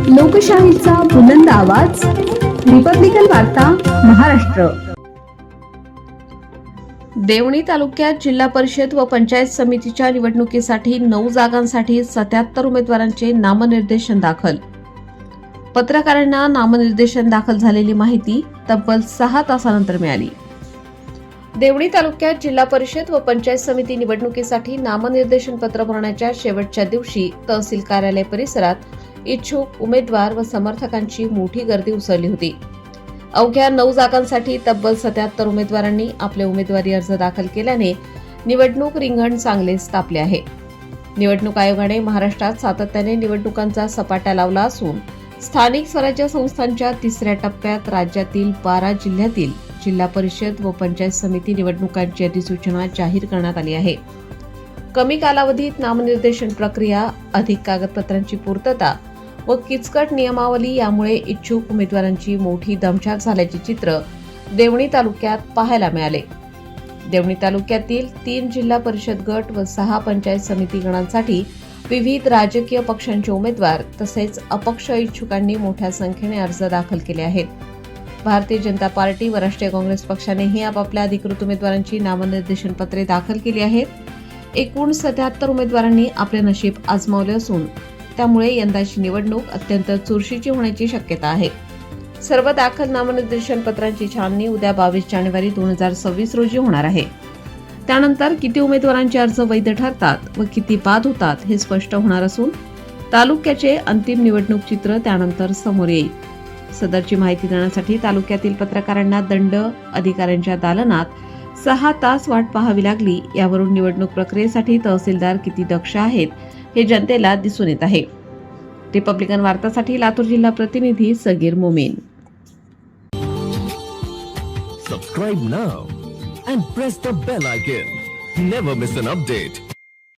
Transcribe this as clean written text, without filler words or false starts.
लोकशाहीचा बुलंद आवाज, रिपब्लिकन वार्ता महाराष्ट्र। देवणी तालुक्यात जिल्हा परिषद व पंचायत समितीच्या निवडणुकीसाठी 9 जागांसाठी 77 उमेदवारांचे नामनिर्देशन दाखल। पत्रकारांना नामनिर्देशन दाखल झालेली माहिती तब्बल 6 तासानंतर मिळाली। देवणी तालुक्यात जिल्हा परिषद व पंचायत समिती निवडणुकीसाठी नामनिर्देशन पत्र भरण्याच्या शेवटच्या दिवशी तहसील कार्यालय परिसरात इच्छुक उमेदवार व समर्थकांची मोठी गर्दी उसळली होती। अवघ्या 9 जागांसाठी तब्बल 77 उमेदवारांनी आपले उमेदवारी अर्ज दाखल केल्याने निवडणूक रिंगण चांगलेच तापले आहे। निवडणूक आयोगाने महाराष्ट्रात सातत्याने निवडणुकांचा सपाटा लावला असून स्थानिक स्वराज्य संस्थांच्या 3ऱ्या टप्प्यात राज्यातील 12 जिल्ह्यातील जिल्हा परिषद व पंचायत समिती निवडणुकांची अधिसूचना जाहीर करण्यात आली आहे। कमी कालावधीत नामनिर्देशन प्रक्रिया, अधिक कागदपत्रांची पूर्तता व किचकट नियमावली यामुळे इच्छुक उमेदवारांची मोठी दमछाक झाल्याचे चित्र देवणी तालुक्यात पाहायला मिळाले। देवणी तालुक्यातील 3 जिल्हा परिषद गट व 6 पंचायत समिती गणांसाठी विविध राजकीय पक्षांचे उमेदवार तसेच अपक्ष इच्छुकांनी मोठ्या संख्येने अर्ज दाखल केले आहेत। भारतीय जनता पार्टी व राष्ट्रीय काँग्रेस पक्षानेही आपापल्या अधिकृत उमेदवारांची नामनिर्देशन पत्रे दाखल केली आहेत। एकूण 77 उमेदवारांनी आपले नशीब आजमावले असून त्यामुळे यंदाची निवडणूक अत्यंत चुरशीची होण्याची शक्यता आहे। सर्व दाखल नामनिर्देशन पत्रांची छाननी उद्या 22 जानेवारी 2026 रोजी होणार आहे। त्यानंतर किती उमेदवारांचे अर्ज वैध ठरतात व किती बाद होतात हे स्पष्ट होणार असून तालुक्याचे अंतिम निवडणूक चित्र त्यानंतर समोर येईल। सदरची माहिती देण्यासाठी तालुक्यातील पत्रकारांना दंड अधिकाऱ्यांच्या दालनात 6 तास वाट पाहावी लागली। यावरून निवडणूक प्रक्रियेसाठी तहसीलदार किती दक्ष आहेत हे जनतेला दिसून येत आहे। रिपब्लिकन वार्तासाठी लातूर जिल्हा प्रतिनिधी Sagir Momin. Subscribe now and press the bell icon. Never miss an update.